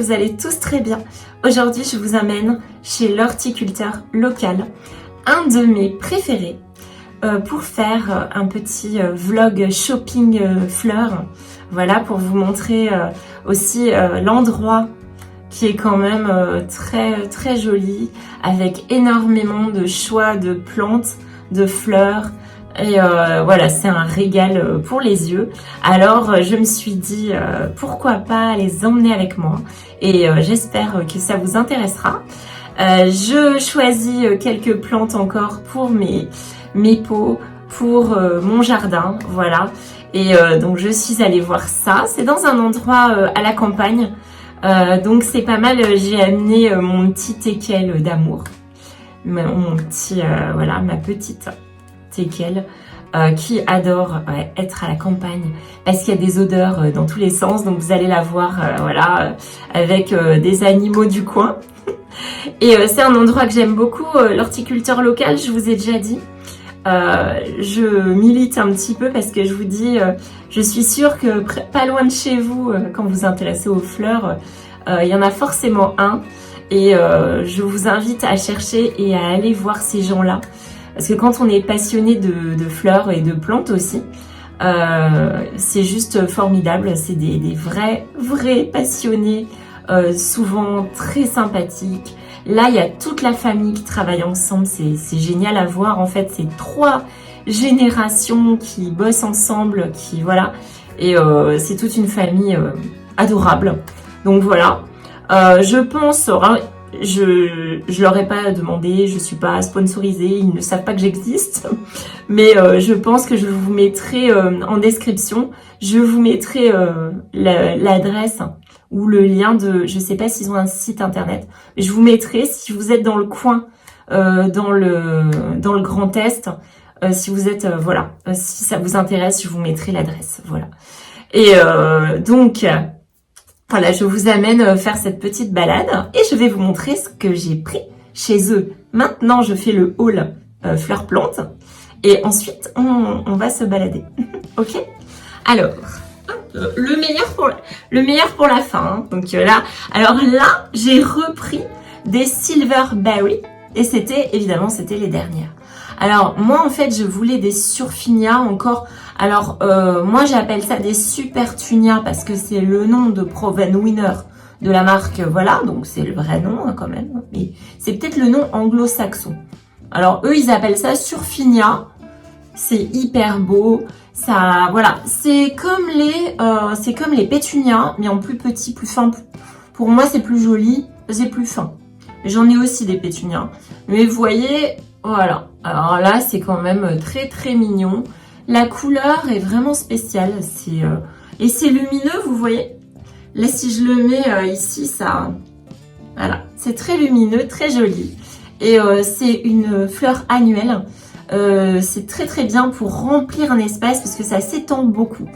vous allez tous très bien. Aujourd'hui, je vous amène chez l'horticulteur local, un de mes préférés, pour faire un petit vlog shopping fleurs. Voilà, pour vous montrer aussi l'endroit qui est quand même très joli, avec énormément de choix de plantes, de fleurs. Et voilà, c'est un régal pour les yeux. Alors je me suis dit pourquoi pas les emmener avec moi, et j'espère que ça vous intéressera. Je choisis quelques plantes encore pour mes pots, pour mon jardin, voilà. Et donc je suis allée voir ça. C'est dans un endroit à la campagne, donc c'est pas mal. J'ai amené mon petit teckel d'amour, mon petit voilà, ma petite teckel qui adore être à la campagne parce qu'il y a des odeurs dans tous les sens. Donc vous allez la voir voilà, avec des animaux du coin. Et c'est un endroit que j'aime beaucoup, l'horticulteur local, je vous ai déjà dit. Je milite un petit peu parce que je vous dis, je suis sûre que pas loin de chez vous, quand vous vous intéressez aux fleurs, il y en a forcément un. Et je vous invite à chercher et à aller voir ces gens-là. Parce que quand on est passionné de fleurs et de plantes aussi, c'est juste formidable. C'est des vrais passionnés, souvent très sympathiques. Là, il y a toute la famille qui travaille ensemble. C'est génial à voir. En fait, c'est 3 générations qui bossent ensemble, qui voilà. Et c'est toute une famille adorable. Donc voilà. Je pense... Je leur ai pas demandé, je suis pas sponsorisée, ils ne savent pas que j'existe, mais je pense que je vous mettrai en description, je vous mettrai l'adresse ou le lien de, je sais pas s'ils ont un site internet, mais je vous mettrai si vous êtes dans le coin, dans le Grand Est, si vous êtes, voilà, si ça vous intéresse, je vous mettrai l'adresse, voilà. Et donc... Voilà, je vous amène faire cette petite balade et je vais vous montrer ce que j'ai pris chez eux. Maintenant, je fais le haul fleurs-plantes et ensuite, on va se balader. Ok? Alors, le meilleur pour la fin. Hein. Donc là, j'ai repris des Silverberry et évidemment, c'était les dernières. Alors, moi, en fait, je voulais des Surfinia encore. Alors, moi, j'appelle ça des Supertunia parce que c'est le nom de Provenwinner de la marque, voilà. Donc, c'est le vrai nom, hein, quand même. Mais c'est peut-être le nom anglo-saxon. Alors, eux, ils appellent ça Surfinia. C'est hyper beau. Ça, voilà. C'est comme les Pétunias, mais en plus petit, plus fin. Pour moi, c'est plus joli, c'est plus fin. J'en ai aussi des Pétunias. Mais vous voyez... Voilà, alors là c'est quand même très mignon. La couleur est vraiment spéciale, et c'est lumineux, vous voyez. Là si je le mets ici, ça, voilà, c'est très lumineux, très joli. Et c'est une fleur annuelle. C'est très bien pour remplir un espace parce que ça s'étend beaucoup.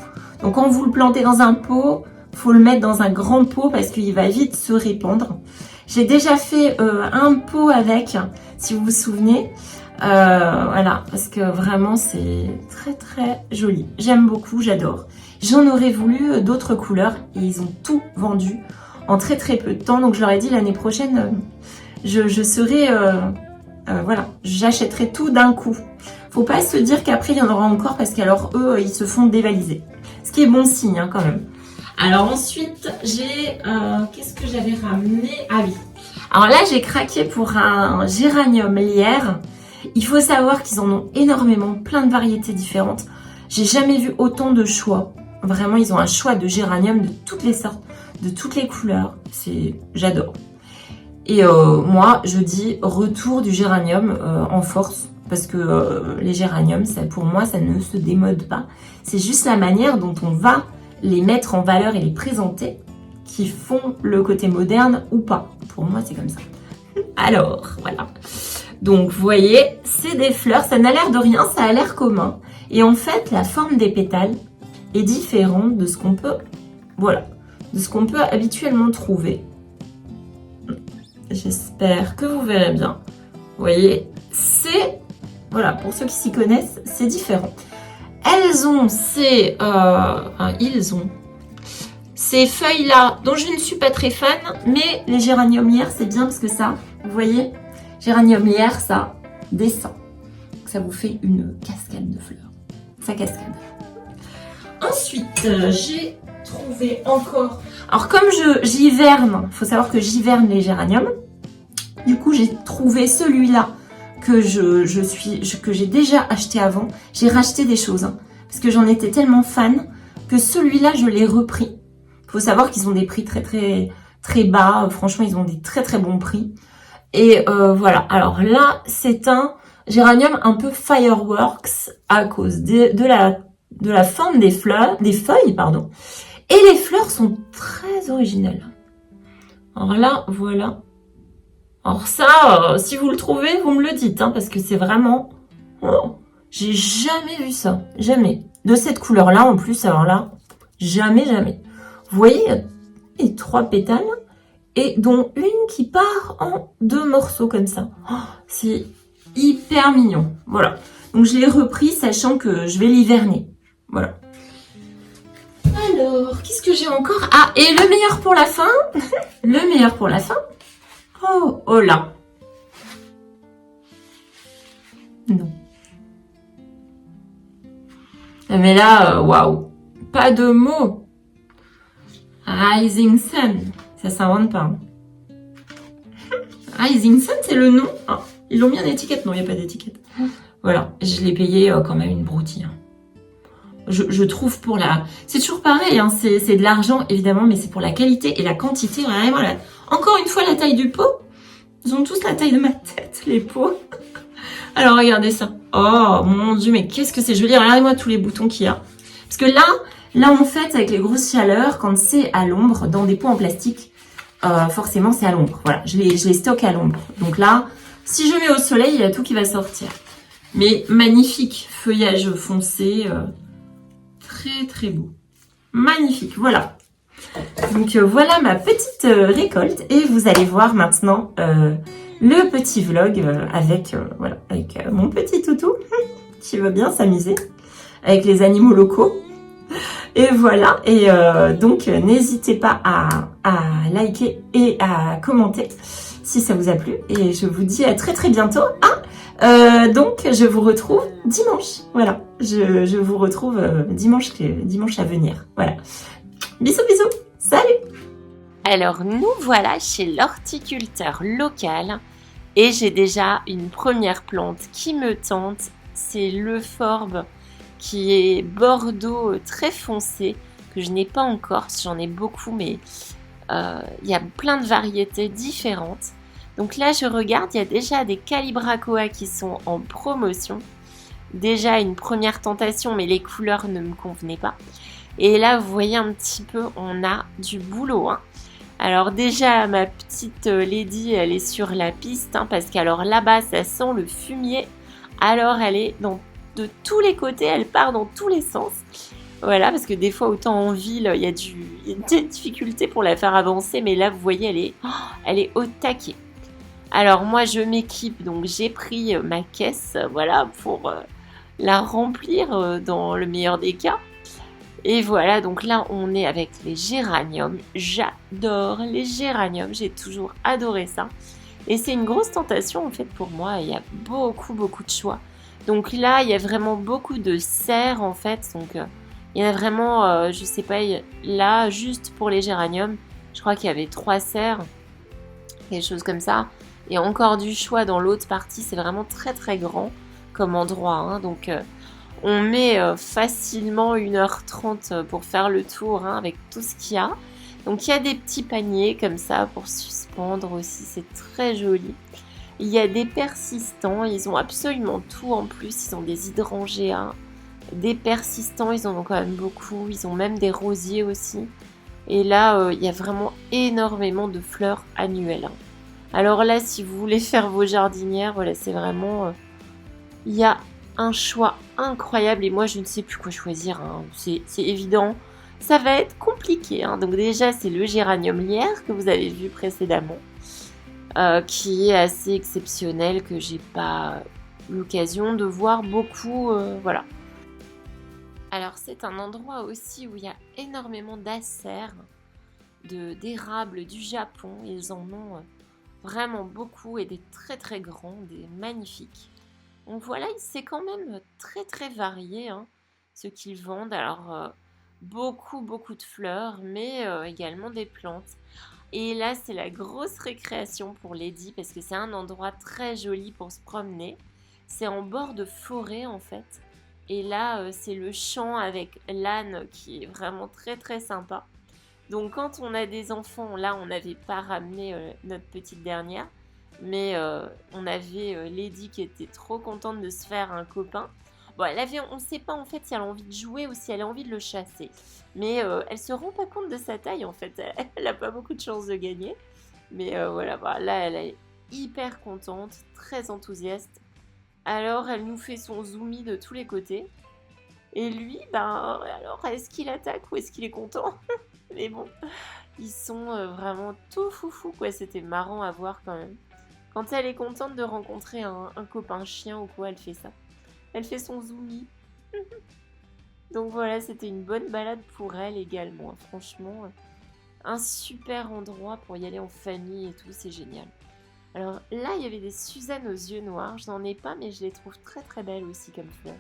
Donc quand vous le plantez dans un pot, faut le mettre dans un grand pot parce qu'il va vite se répandre. J'ai déjà fait un pot avec, si vous vous souvenez, voilà, parce que vraiment c'est très joli. J'aime beaucoup, j'adore. J'en aurais voulu d'autres couleurs et ils ont tout vendu en très peu de temps. Donc je leur ai dit l'année prochaine, je serai, voilà, j'achèterai tout d'un coup. Faut pas se dire qu'après il y en aura encore parce qu'alors eux ils se font dévaliser. Ce qui est bon signe hein, quand même. Alors ensuite, j'ai... qu'est-ce que j'avais ramené? Ah oui. Alors là, j'ai craqué pour un géranium lierre. Il faut savoir qu'ils en ont énormément, plein de variétés différentes. J'ai jamais vu autant de choix. Vraiment, ils ont un choix de géranium de toutes les sortes, de toutes les couleurs. J'adore. Et moi, je dis retour du géranium en force. Parce que les géraniums, ça, pour moi, ça ne se démode pas. C'est juste la manière dont on va les mettre en valeur et les présenter qui font le côté moderne ou pas. Pour moi, c'est comme ça. Alors, voilà. Donc, vous voyez, c'est des fleurs. Ça n'a l'air de rien, ça a l'air commun. Et en fait, la forme des pétales est différente de ce qu'on peut, voilà, de ce qu'on peut habituellement trouver. J'espère que vous verrez bien. Vous voyez, c'est, voilà, pour ceux qui s'y connaissent, c'est différent. Elles ont, ils ont ces feuilles-là, dont je ne suis pas très fan, mais les géraniums lierre, c'est bien parce que ça, vous voyez, géranium lierre, ça descend. Ça vous fait une cascade de fleurs. Ça cascade. Ensuite, j'ai trouvé encore... Alors, comme j'hiverne, il faut savoir que j'hiverne les géraniums. Du coup, j'ai trouvé celui-là que j'ai déjà acheté avant. J'ai racheté des choses, hein, parce que j'en étais tellement fan que celui-là, je l'ai repris. Il faut savoir qu'ils ont des prix très, très, très bas. Franchement, ils ont des très, très bons prix. Et voilà. Alors là, c'est un géranium un peu fireworks à cause de la forme des feuilles, pardon. Et les fleurs sont très originales. Alors là, voilà. Alors ça, si vous le trouvez, vous me le dites, hein, parce que c'est vraiment... Oh, j'ai jamais vu ça. Jamais. De cette couleur-là, en plus, alors là, jamais, jamais. Vous voyez, les 3 pétales, et dont une qui part en 2 morceaux comme ça. Oh, c'est hyper mignon. Voilà. Donc je l'ai repris, sachant que je vais l'hiverner. Voilà. Alors, qu'est-ce que j'ai encore? Ah, et le meilleur pour la fin. Le meilleur pour la fin. Oh, oh là. Non. Mais là, waouh. Pas de mots. Rising Sun. Ça s'invente pas. Hein. Rising Sun, c'est le nom. Ah, ils l'ont mis en étiquette. Non, il n'y a pas d'étiquette. Voilà. Je l'ai payé quand même une broutille. Hein. Je trouve pour la... C'est toujours pareil, hein, c'est de l'argent évidemment, mais c'est pour la qualité et la quantité. Vraiment, encore une fois, la taille du pot. Ils ont tous la taille de ma tête, les pots. Alors, regardez ça. Oh, mon Dieu, mais qu'est-ce que c'est joli. Regardez-moi tous les boutons qu'il y a. Parce que là, en fait, avec les grosses chaleurs, quand c'est à l'ombre, dans des pots en plastique, forcément, c'est à l'ombre. Voilà, je les stocke à l'ombre. Donc là, si je mets au soleil, il y a tout qui va sortir. Mais magnifique. Feuillage foncé... très très beau. Magnifique, voilà. Donc voilà ma petite récolte et vous allez voir maintenant le petit vlog avec mon petit toutou qui va bien s'amuser avec les animaux locaux. Et voilà, et donc n'hésitez pas à liker et à commenter si ça vous a plu. Et je vous dis à très très bientôt. Donc je vous retrouve dimanche. Voilà, je vous retrouve dimanche à venir. Voilà. Bisous bisous. Salut. Alors nous voilà chez l'horticulteur local et j'ai déjà une première plante qui me tente. C'est l'Euphorbe qui est bordeaux très foncé que je n'ai pas encore. J'en ai beaucoup, mais il y a plein de variétés différentes. Donc là, je regarde, il y a déjà des Calibrachoa qui sont en promotion. Déjà une première tentation, mais les couleurs ne me convenaient pas. Et là, vous voyez un petit peu, on a du boulot. Hein. Alors déjà, ma petite Lady, elle est sur la piste, hein, parce qu'alors là-bas, ça sent le fumier. Alors elle est de tous les côtés, elle part dans tous les sens. Voilà, parce que des fois, autant en ville, il y a des difficultés pour la faire avancer. Mais là, vous voyez, elle est au taquet. Alors moi je m'équipe, donc j'ai pris ma caisse, voilà, pour la remplir dans le meilleur des cas. Et voilà, donc là on est avec les géraniums. J'adore les géraniums, j'ai toujours adoré ça. Et c'est une grosse tentation en fait pour moi, il y a beaucoup de choix. Donc là il y a vraiment beaucoup de serres en fait, donc il y en a vraiment, je sais pas, là juste pour les géraniums, je crois qu'il y avait 3 serres, quelque chose comme ça. Et encore du choix dans l'autre partie, c'est vraiment très très grand comme endroit. Hein. Donc on met facilement 1h30 pour faire le tour hein, avec tout ce qu'il y a. Donc il y a des petits paniers comme ça pour suspendre aussi, c'est très joli. Il y a des persistants, ils ont absolument tout en plus. Ils ont des hydrangéas, des persistants, ils en ont quand même beaucoup. Ils ont même des rosiers aussi. Et là, il y a vraiment énormément de fleurs annuelles. Hein. Alors là, si vous voulez faire vos jardinières, voilà, c'est vraiment... Il y a un choix incroyable et moi, je ne sais plus quoi choisir. Hein. C'est évident. Ça va être compliqué. Hein. Donc déjà, c'est le géranium lierre que vous avez vu précédemment, qui est assez exceptionnel, que j'ai pas l'occasion de voir beaucoup. Voilà. Alors, c'est un endroit aussi où il y a énormément d'acères. d'érables du Japon. Ils en ont vraiment beaucoup et des très très grands, des magnifiques. Donc voilà, c'est quand même très très varié hein, ce qu'ils vendent. Alors beaucoup de fleurs, mais également des plantes. Et là, c'est la grosse récréation pour Lady parce que c'est un endroit très joli pour se promener. C'est en bord de forêt en fait. Et là, c'est le champ avec l'âne qui est vraiment très très sympa. Donc quand on a des enfants, là, on n'avait pas ramené notre petite dernière. Mais on avait Lady qui était trop contente de se faire un copain. Bon, on ne sait pas en fait si elle a envie de jouer ou si elle a envie de le chasser. Mais elle se rend pas compte de sa taille en fait. Elle n'a pas beaucoup de chances de gagner. Mais voilà, bah, là elle est hyper contente, très enthousiaste. Alors elle nous fait son zoomy de tous les côtés. Et lui, ben alors est-ce qu'il attaque ou est-ce qu'il est content? Mais bon, ils sont vraiment tout foufou quoi. C'était marrant à voir quand même. Quand elle est contente de rencontrer un copain chien ou quoi, elle fait ça. Elle fait son zoomy. Donc voilà, c'était une bonne balade pour elle également. Franchement, un super endroit pour y aller en famille et tout, c'est génial. Alors là, il y avait des Suzanne aux yeux noirs. Je n'en ai pas, mais je les trouve très très belles aussi comme fleurs.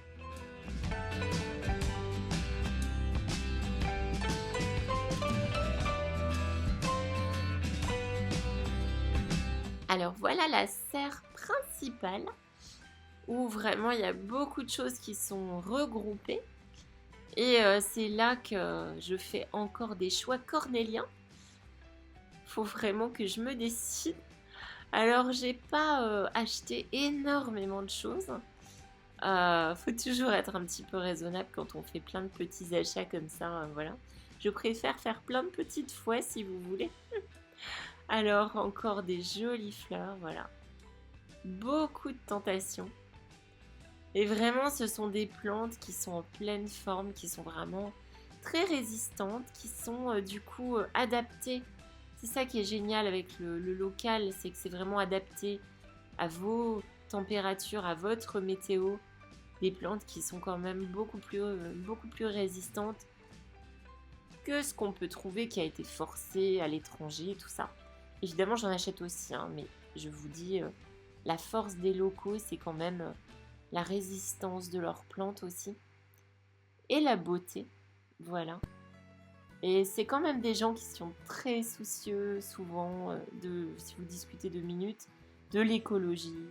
Alors voilà la serre principale où vraiment il y a beaucoup de choses qui sont regroupées. Et c'est là que je fais encore des choix cornéliens. Faut vraiment que je me décide. Alors j'ai pas acheté énormément de choses. Faut toujours être un petit peu raisonnable quand on fait plein de petits achats comme ça. Voilà. Je préfère faire plein de petites fois si vous voulez. Alors encore des jolies fleurs, voilà. Beaucoup de tentations. Et vraiment, ce sont des plantes qui sont en pleine forme, qui sont vraiment très résistantes, qui sont du coup adaptées. C'est ça qui est génial avec le local, c'est que c'est vraiment adapté à vos températures, à votre météo. Des plantes qui sont quand même beaucoup plus résistantes que ce qu'on peut trouver qui a été forcé à l'étranger, tout ça. Évidemment, j'en achète aussi, hein, mais je vous dis, la force des locaux, c'est quand même la résistance de leurs plantes aussi. Et la beauté, voilà. Et c'est quand même des gens qui sont très soucieux, souvent, si vous discutez 2 minutes, de l'écologie,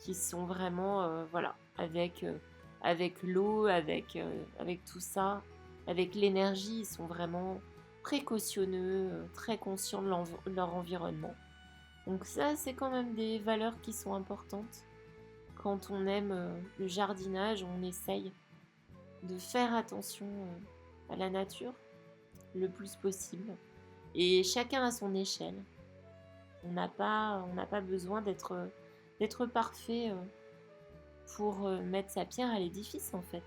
qui sont vraiment, voilà, avec l'eau, avec tout ça, avec l'énergie, ils sont vraiment précautionneux, très conscients de leur environnement. Donc ça, c'est quand même des valeurs qui sont importantes. Quand on aime le jardinage, on essaye de faire attention à la nature le plus possible. Et chacun à son échelle. On n'a pas besoin d'être parfait pour mettre sa pierre à l'édifice en fait.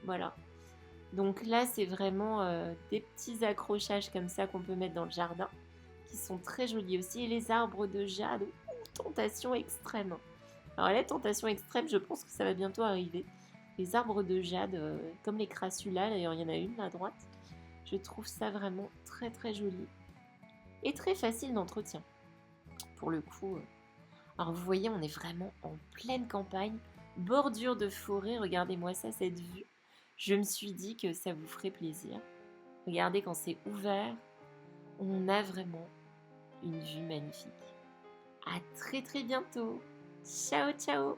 Voilà. Donc là, c'est vraiment des petits accrochages comme ça qu'on peut mettre dans le jardin, qui sont très jolis aussi. Et les arbres de jade, tentation extrême. Alors la tentation extrême, je pense que ça va bientôt arriver. Les arbres de jade, comme les crassulas, d'ailleurs il y en a une là à droite. Je trouve ça vraiment très très joli. Et très facile d'entretien. Pour le coup. Alors vous voyez, on est vraiment en pleine campagne, bordure de forêt. Regardez-moi ça, cette vue. Je me suis dit que ça vous ferait plaisir. Regardez quand c'est ouvert, on a vraiment une vue magnifique. À très très bientôt. Ciao ciao.